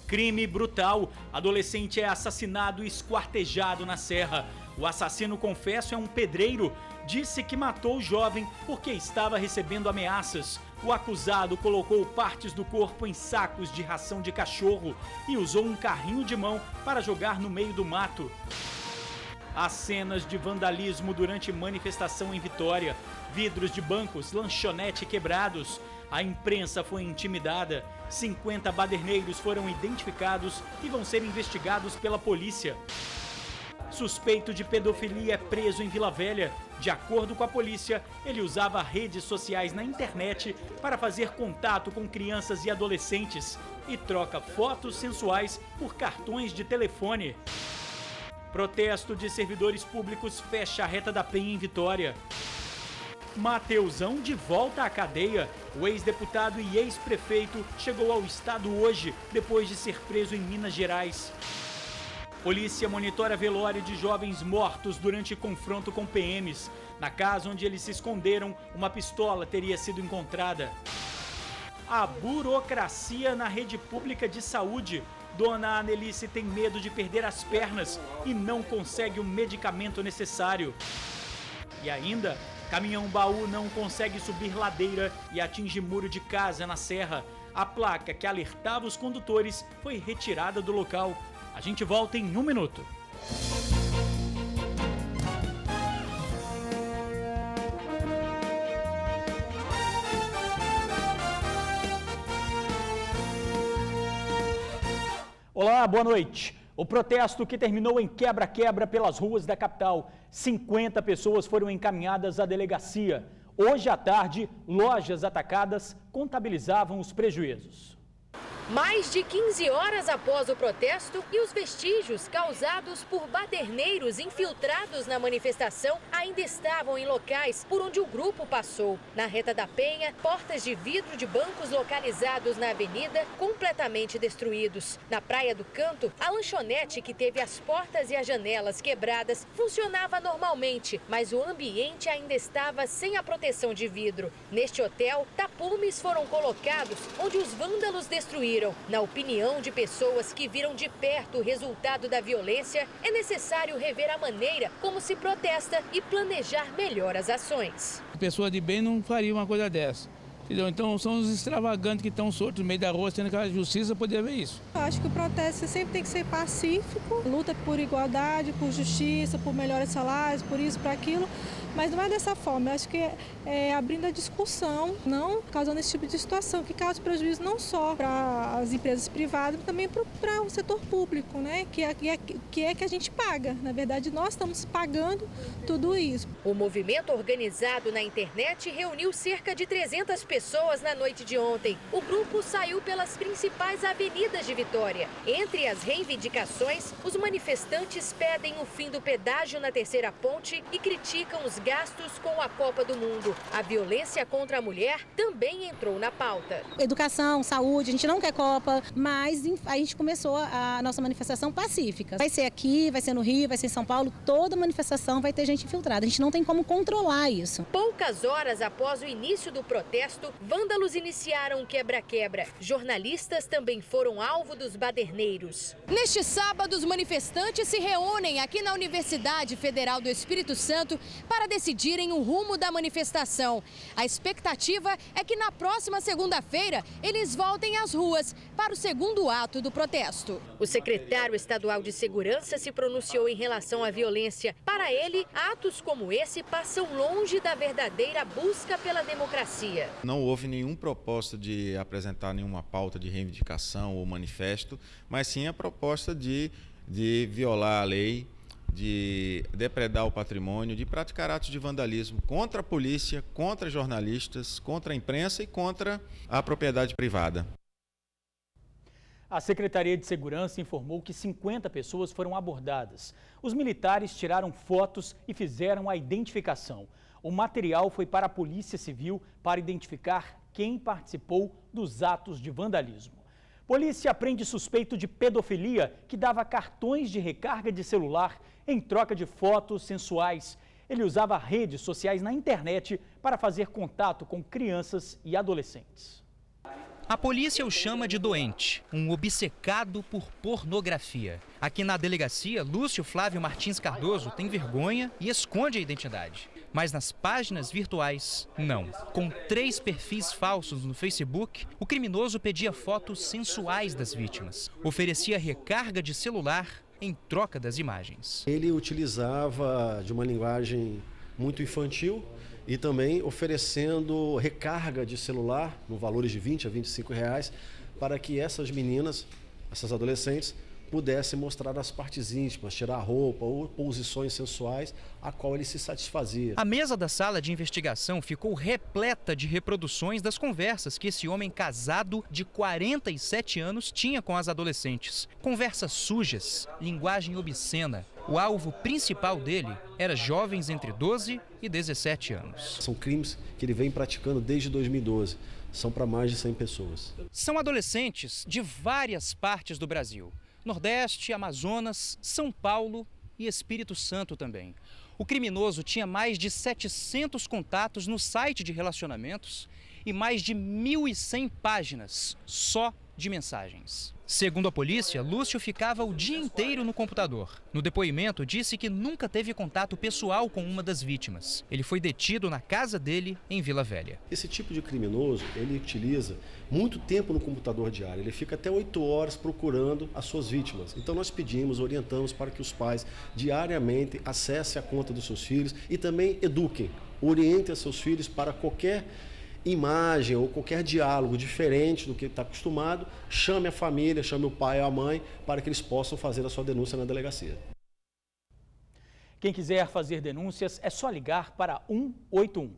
Crime brutal. Adolescente é assassinado e esquartejado na Serra. O assassino, confesso, é um pedreiro. Disse que matou o jovem porque estava recebendo ameaças. O acusado colocou partes do corpo em sacos de ração de cachorro e usou um carrinho de mão para jogar no meio do mato. As cenas de vandalismo durante manifestação em Vitória. Vidros de bancos, lanchonete quebrados. A imprensa foi intimidada. 50 baderneiros foram identificados e vão ser investigados pela polícia. Suspeito de pedofilia é preso em Vila Velha. De acordo com a polícia, ele usava redes sociais na internet para fazer contato com crianças e adolescentes e troca fotos sensuais por cartões de telefone. Protesto de servidores públicos fecha a Reta da Penha em Vitória. Mateusão de volta à cadeia. O ex-deputado e ex-prefeito chegou ao estado hoje, depois de ser preso em Minas Gerais. Polícia monitora velório de jovens mortos durante confronto com PMs. Na casa onde eles se esconderam, uma pistola teria sido encontrada. A burocracia na rede pública de saúde. Dona Anelice tem medo de perder as pernas e não consegue o medicamento necessário. E ainda, caminhão-baú não consegue subir ladeira e atinge muro de casa na Serra. A placa que alertava os condutores foi retirada do local. A gente volta em 1 minuto. Olá, boa noite. O protesto que terminou em quebra-quebra pelas ruas da capital. 50 pessoas foram encaminhadas à delegacia. Hoje à tarde, lojas atacadas contabilizavam os prejuízos. Mais de 15 horas após o protesto e os vestígios causados por baderneiros infiltrados na manifestação ainda estavam em locais por onde o grupo passou. Na Reta da Penha, portas de vidro de bancos localizados na avenida completamente destruídos. Na Praia do Canto, a lanchonete que teve as portas e as janelas quebradas funcionava normalmente, mas o ambiente ainda estava sem a proteção de vidro. Neste hotel, tapumes foram colocados onde os vândalos destruíram. Na opinião de pessoas que viram de perto o resultado da violência, é necessário rever a maneira como se protesta e planejar melhor as ações. Pessoa de bem não faria uma coisa dessa. Entendeu? Então são os extravagantes que estão soltos no meio da rua, sendo que a justiça poderia ver isso. Eu acho que o protesto sempre tem que ser pacífico, luta por igualdade, por justiça, por melhores salários, por isso, por aquilo, mas não é dessa forma. Eu acho que é abrindo a discussão, não causando esse tipo de situação, que causa prejuízo não só para as empresas privadas, mas também para o setor público, né? que a gente paga. Na verdade, nós estamos pagando tudo isso. O movimento organizado na internet reuniu cerca de 300 pessoas na noite de ontem. O grupo saiu pelas principais avenidas de Vitória. Entre as reivindicações, os manifestantes pedem o fim do pedágio na Terceira Ponte e criticam os gastos com a Copa do Mundo. A violência contra a mulher também entrou na pauta. Educação, saúde, a gente não quer Copa, mas a gente começou a nossa manifestação pacífica. Vai ser aqui, vai ser no Rio, vai ser em São Paulo, toda manifestação vai ter gente infiltrada. A gente não tem como controlar isso. Poucas horas após o início do protesto, vândalos iniciaram um quebra-quebra. Jornalistas também foram alvo dos baderneiros. Neste sábado, os manifestantes se reúnem aqui na Universidade Federal do Espírito Santo para decidirem o rumo da manifestação. A expectativa é que na próxima segunda-feira eles voltem às ruas para o segundo ato do protesto. O secretário estadual de Segurança se pronunciou em relação à violência. Para ele, atos como esse passam longe da verdadeira busca pela democracia. Não houve nenhum propósito de apresentar nenhuma pauta de reivindicação ou manifesto, mas sim a proposta de violar a lei, de depredar o patrimônio, de praticar atos de vandalismo contra a polícia, contra jornalistas, contra a imprensa e contra a propriedade privada. A Secretaria de Segurança informou que 50 pessoas foram abordadas. Os militares tiraram fotos e fizeram a identificação. O material foi para a Polícia Civil para identificar quem participou dos atos de vandalismo. Polícia prende suspeito de pedofilia que dava cartões de recarga de celular em troca de fotos sensuais. Ele usava redes sociais na internet para fazer contato com crianças e adolescentes. A polícia o chama de doente, um obcecado por pornografia. Aqui na delegacia, Lúcio Flávio Martins Cardoso tem vergonha e esconde a identidade. Mas nas páginas virtuais, não. Com 3 perfis falsos no Facebook, o criminoso pedia fotos sensuais das vítimas. Oferecia recarga de celular em troca das imagens. Ele utilizava de uma linguagem muito infantil e também oferecendo recarga de celular no valores de R$20 a R$25 para que essas meninas, essas adolescentes, pudessem mostrar as partes íntimas, tirar a roupa ou posições sensuais a qual ele se satisfazia. A mesa da sala de investigação ficou repleta de reproduções das conversas que esse homem casado de 47 anos tinha com as adolescentes. Conversas sujas, linguagem obscena. O alvo principal dele era jovens entre 12 e 17 anos. São crimes que ele vem praticando desde 2012. São para mais de 100 pessoas. São adolescentes de várias partes do Brasil. Nordeste, Amazonas, São Paulo e Espírito Santo também. O criminoso tinha mais de 700 contatos no site de relacionamentos e mais de 1.100 páginas só de mensagens. Segundo a polícia, Lúcio ficava o dia inteiro no computador. No depoimento, disse que nunca teve contato pessoal com uma das vítimas. Ele foi detido na casa dele, em Vila Velha. Esse tipo de criminoso, ele utiliza muito tempo no computador diário. Ele fica até 8 horas procurando as suas vítimas. Então nós pedimos, orientamos para que os pais diariamente acessem a conta dos seus filhos e também eduquem, orientem os seus filhos para qualquer imagem ou qualquer diálogo diferente do que está acostumado, chame a família, chame o pai ou a mãe para que eles possam fazer a sua denúncia na delegacia. Quem quiser fazer denúncias é só ligar para 181.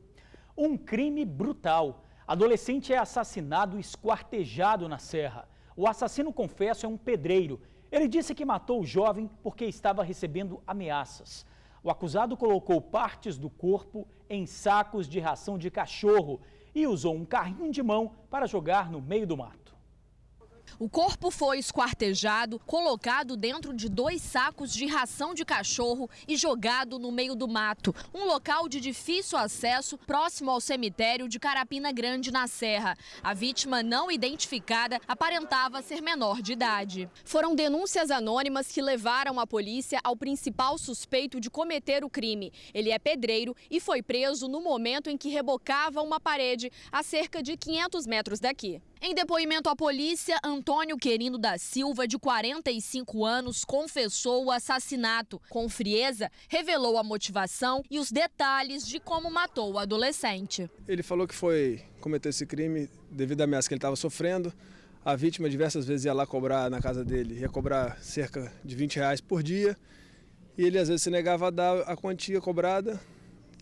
Um crime brutal. Adolescente é assassinado e esquartejado na Serra. O assassino, confesso, é um pedreiro. Ele disse que matou o jovem porque estava recebendo ameaças. O acusado colocou partes do corpo em sacos de ração de cachorro e usou um carrinho de mão para jogar no meio do mato. O corpo foi esquartejado, colocado dentro de 2 sacos de ração de cachorro e jogado no meio do mato. Um local de difícil acesso, próximo ao cemitério de Carapina Grande, na Serra. A vítima, não identificada, aparentava ser menor de idade. Foram denúncias anônimas que levaram a polícia ao principal suspeito de cometer o crime. Ele é pedreiro e foi preso no momento em que rebocava uma parede a cerca de 500 metros daqui. Em depoimento à polícia, Antônio Querino da Silva, de 45 anos, confessou o assassinato. Com frieza, revelou a motivação e os detalhes de como matou o adolescente. Ele falou que foi cometer esse crime devido à ameaça que ele estava sofrendo. A vítima diversas vezes ia lá cobrar na casa dele, ia cobrar cerca de R$20 por dia. E ele às vezes se negava a dar a quantia cobrada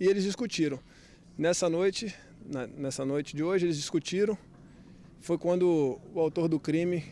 e eles discutiram. Nessa noite de hoje, eles discutiram. Foi quando o autor do crime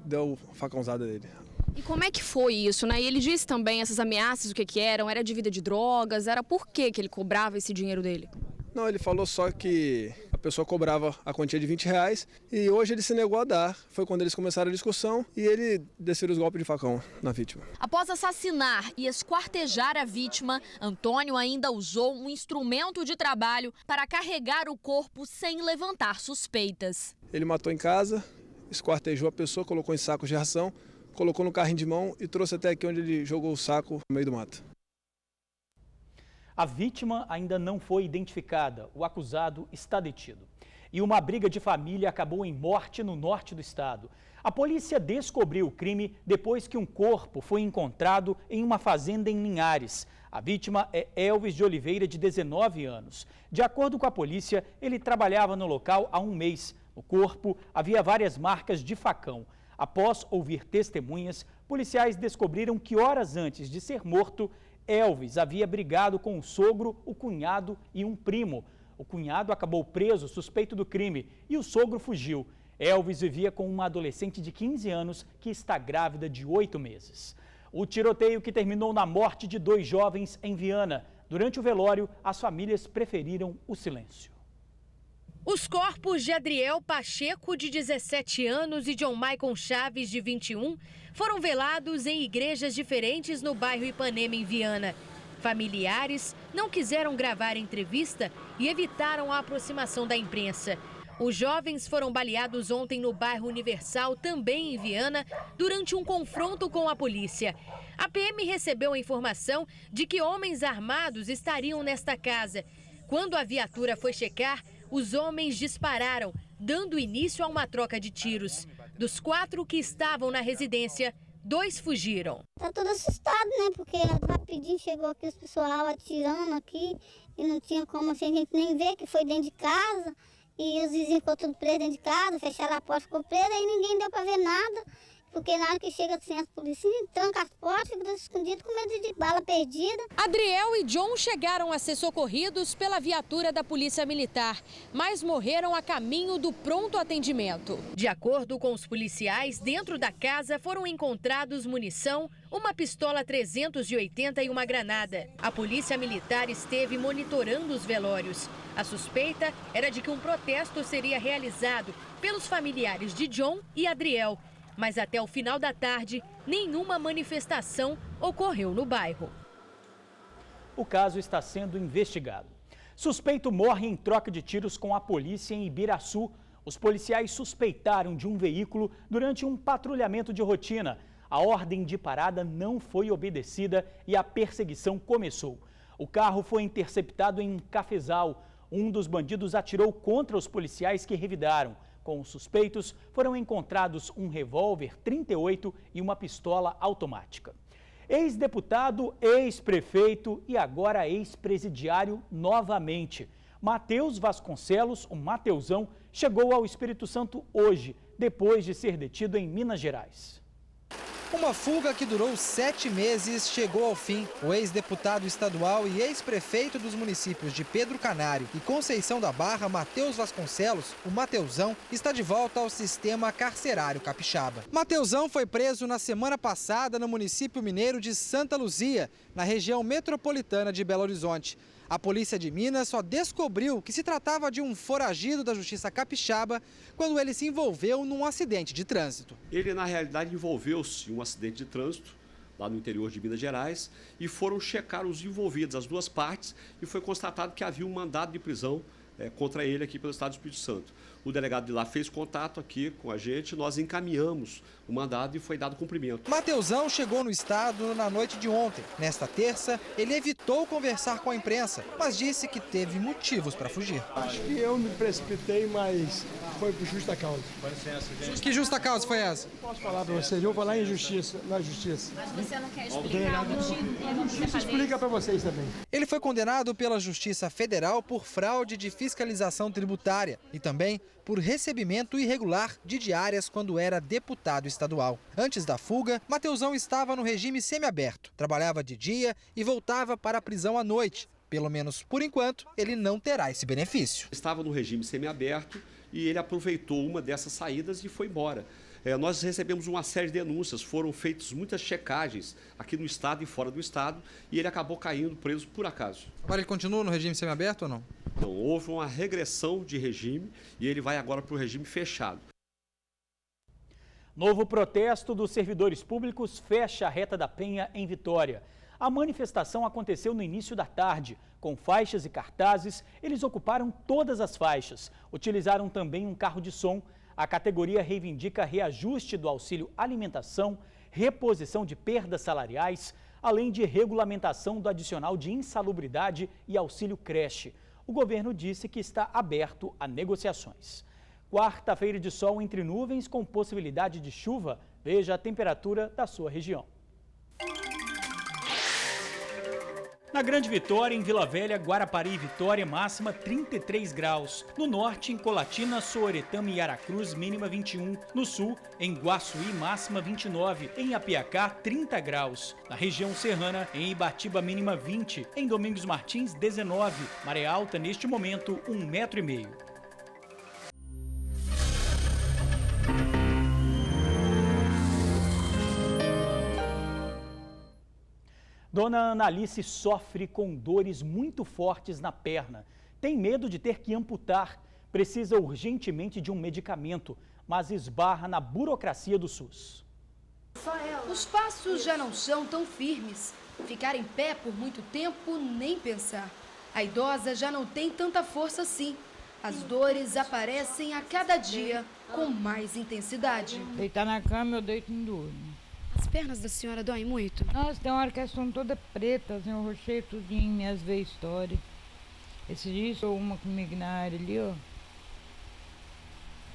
deu a facãozada dele. E como é que foi isso, né? E ele disse também essas ameaças, o que eram? Era de vida de drogas? Era por que ele cobrava esse dinheiro dele? Não, ele falou só que a pessoa cobrava a quantia de R$20 e hoje ele se negou a dar. Foi quando eles começaram a discussão e ele desceu os golpes de facão na vítima. Após assassinar e esquartejar a vítima, Antônio ainda usou um instrumento de trabalho para carregar o corpo sem levantar suspeitas. Ele matou em casa, esquartejou a pessoa, colocou em sacos de ração, colocou no carrinho de mão e trouxe até aqui onde ele jogou o saco no meio do mato. A vítima ainda não foi identificada. O acusado está detido. E uma briga de família acabou em morte no norte do estado. A polícia descobriu o crime depois que um corpo foi encontrado em uma fazenda em Linhares. A vítima é Elvis de Oliveira, de 19 anos. De acordo com a polícia, ele trabalhava no local há um mês. No corpo havia várias marcas de facão. Após ouvir testemunhas, policiais descobriram que horas antes de ser morto, Elvis havia brigado com o sogro, o cunhado e um primo. O cunhado acabou preso suspeito do crime e o sogro fugiu. Elvis vivia com uma adolescente de 15 anos que está grávida de 8 meses. O tiroteio que terminou na morte de 2 jovens em Viana. Durante o velório, as famílias preferiram o silêncio. Os corpos de Adriel Pacheco, de 17 anos, e John Maicon Chaves, de 21, foram velados em igrejas diferentes no bairro Ipanema, em Viana. Familiares não quiseram gravar a entrevista e evitaram a aproximação da imprensa. Os jovens foram baleados ontem no bairro Universal, também em Viana, durante um confronto com a polícia. A PM recebeu a informação de que homens armados estariam nesta casa. Quando a viatura foi checar, os homens dispararam, dando início a uma troca de tiros. Dos 4 que estavam na residência, 2 fugiram. Tá todo assustado, né? Porque rapidinho chegou aqui os pessoal atirando aqui e não tinha como assim, a gente nem ver que foi dentro de casa. E os vizinhos ficou tudo preso dentro de casa, fecharam a porta, ficou preso, aí ninguém deu para ver nada. Porque na hora que chega assim, as polícias trancam as portas, ficam escondidos com medo de bala perdida. Adriel e John chegaram a ser socorridos pela viatura da Polícia Militar, mas morreram a caminho do pronto atendimento. De acordo com os policiais, dentro da casa foram encontrados munição, uma pistola 380 e uma granada. A Polícia Militar esteve monitorando os velórios. A suspeita era de que um protesto seria realizado pelos familiares de John e Adriel. Mas até o final da tarde, nenhuma manifestação ocorreu no bairro. O caso está sendo investigado. Suspeito morre em troca de tiros com a polícia em Ibiraçu. Os policiais suspeitaram de um veículo durante um patrulhamento de rotina. A ordem de parada não foi obedecida e a perseguição começou. O carro foi interceptado em um cafezal. Um dos bandidos atirou contra os policiais que revidaram. Com os suspeitos, foram encontrados um revólver 38 e uma pistola automática. Ex-deputado, ex-prefeito e agora ex-presidiário novamente. Matheus Vasconcelos, o Mateuzão, chegou ao Espírito Santo hoje, depois de ser detido em Minas Gerais. Uma fuga que durou 7 meses chegou ao fim. O ex-deputado estadual e ex-prefeito dos municípios de Pedro Canário e Conceição da Barra, Matheus Vasconcelos, o Mateuzão, está de volta ao sistema carcerário capixaba. Mateuzão foi preso na semana passada no município mineiro de Santa Luzia, na região metropolitana de Belo Horizonte. A polícia de Minas só descobriu que se tratava de um foragido da Justiça Capixaba quando ele se envolveu num acidente de trânsito. Ele, na realidade, envolveu-se em um acidente de trânsito lá no interior de Minas Gerais e foram checar os envolvidos, as duas partes, e foi constatado que havia um mandado de prisão contra ele aqui pelo Estado do Espírito Santo. O delegado de lá fez contato aqui com a gente, nós encaminhamos o mandado e foi dado cumprimento. Mateuzão chegou no estado na noite de ontem. Nesta terça, ele evitou conversar com a imprensa, mas disse que teve motivos para fugir. Acho que eu me precipitei, mas foi por justa causa. Que justa causa foi essa? Posso falar para vocês, eu vou falar em justiça, na justiça. Mas você não quer explicar o motivo que não quer fazer explica para vocês também. Ele foi condenado pela Justiça Federal por fraude de fiscalização tributária e também por recebimento irregular de diárias quando era deputado estadual. Antes da fuga, Mateuzão estava no regime semiaberto, trabalhava de dia e voltava para a prisão à noite. Pelo menos por enquanto, ele não terá esse benefício. Estava no regime semiaberto e ele aproveitou uma dessas saídas e foi embora. Nós recebemos uma série de denúncias, foram feitas muitas checagens aqui no estado e fora do estado e ele acabou caindo preso por acaso. Agora ele continua no regime semiaberto ou não? Então, houve uma regressão de regime e ele vai agora para o regime fechado. Novo protesto dos servidores públicos fecha a Reta da Penha em Vitória. A manifestação aconteceu no início da tarde. Com faixas e cartazes, eles ocuparam todas as faixas. Utilizaram também um carro de som. A categoria reivindica reajuste do auxílio alimentação, reposição de perdas salariais, além de regulamentação do adicional de insalubridade e auxílio creche. O governo disse que está aberto a negociações. Quarta-feira de sol entre nuvens com possibilidade de chuva. Veja a temperatura da sua região. Na Grande Vitória, em Vila Velha, Guarapari e Vitória, máxima 33 graus. No norte, em Colatina, Sooretama e Aracruz, mínima 21. No sul, em Guaçuí, máxima 29. Em Apiacá, 30 graus. Na região serrana, em Ibatiba, mínima 20. Em Domingos Martins, 19. Maré alta, neste momento, 1,5 metro. Dona Analice sofre com dores muito fortes na perna. Tem medo de ter que amputar. Precisa urgentemente de um medicamento, mas esbarra na burocracia do SUS. Os passos já não são tão firmes. Ficar em pé por muito tempo, nem pensar. A idosa já não tem tanta força assim. As dores aparecem a cada dia com mais intensidade. Deitar na cama, eu deito e não durmo. As pernas da senhora doem muito? Nossa, tem uma hora que elas estão todas pretas, eu rochei tudinho, minhas veias histórias. Esse dia sou uma comigo na área ali, ó.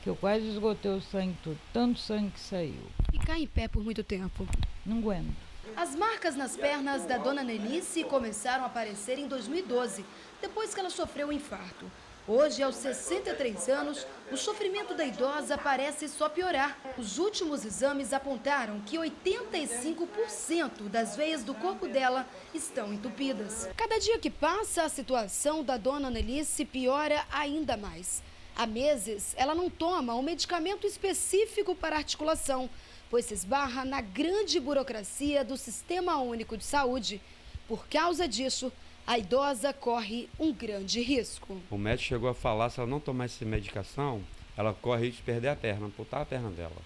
Que eu quase esgotei o sangue todo, tanto sangue que saiu. Ficar em pé por muito tempo? Não aguento. As marcas nas pernas da dona Nelice começaram a aparecer em 2012, depois que ela sofreu um infarto. Hoje, aos 63 anos, o sofrimento da idosa parece só piorar. Os últimos exames apontaram que 85% das veias do corpo dela estão entupidas. Cada dia que passa, a situação da dona Nelice piora ainda mais. Há meses, ela não toma um medicamento específico para articulação, pois se esbarra na grande burocracia do Sistema Único de Saúde. Por causa disso, a idosa corre um grande risco. O médico chegou a falar, se ela não tomar essa medicação, ela corre risco de perder a perna, amputar a perna dela.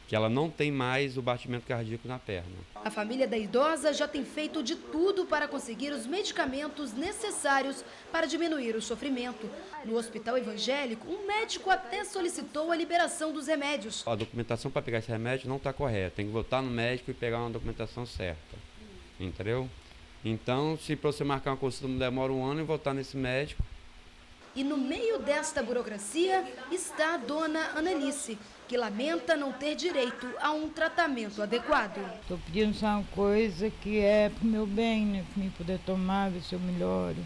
Que ela não tem mais o batimento cardíaco na perna. A família da idosa já tem feito de tudo para conseguir os medicamentos necessários para diminuir o sofrimento. No hospital evangélico, um médico até solicitou a liberação dos remédios. A documentação para pegar esse remédio não está correta, tem que voltar no médico e pegar uma documentação certa, entendeu? Então, se para você marcar uma consulta demora um ano e voltar nesse médico. E no meio desta burocracia está a dona Anelice, que lamenta não ter direito a um tratamento adequado. Estou pedindo só uma coisa que é para o meu bem, né? Para mim poder tomar, ver se eu melhoro.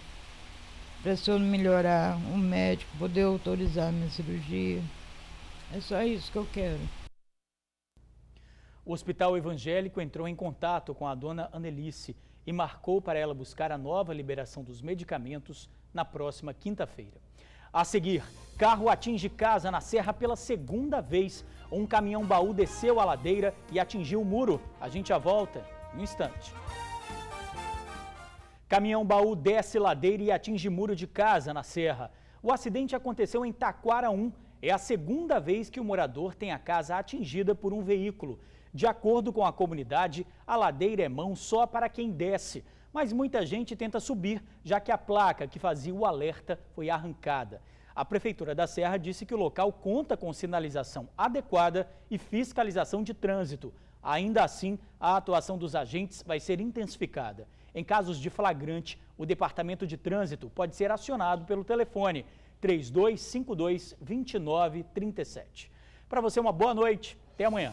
Para se eu não melhorar, um médico poder autorizar a minha cirurgia. É só isso que eu quero. O Hospital Evangélico entrou em contato com a dona Anelice e marcou para ela buscar a nova liberação dos medicamentos na próxima quinta-feira. A seguir, carro atinge casa na Serra pela segunda vez. Um caminhão-baú desceu a ladeira e atingiu o muro. A gente já volta em um instante. Caminhão-baú desce ladeira e atinge muro de casa na Serra. O acidente aconteceu em Taquara 1. É a segunda vez que o morador tem a casa atingida por um veículo. De acordo com a comunidade, a ladeira é mão só para quem desce. Mas muita gente tenta subir, já que a placa que fazia o alerta foi arrancada. A Prefeitura da Serra disse que o local conta com sinalização adequada e fiscalização de trânsito. Ainda assim, a atuação dos agentes vai ser intensificada. Em casos de flagrante, o Departamento de Trânsito pode ser acionado pelo telefone 3252-2937. Para você, uma boa noite. Até amanhã.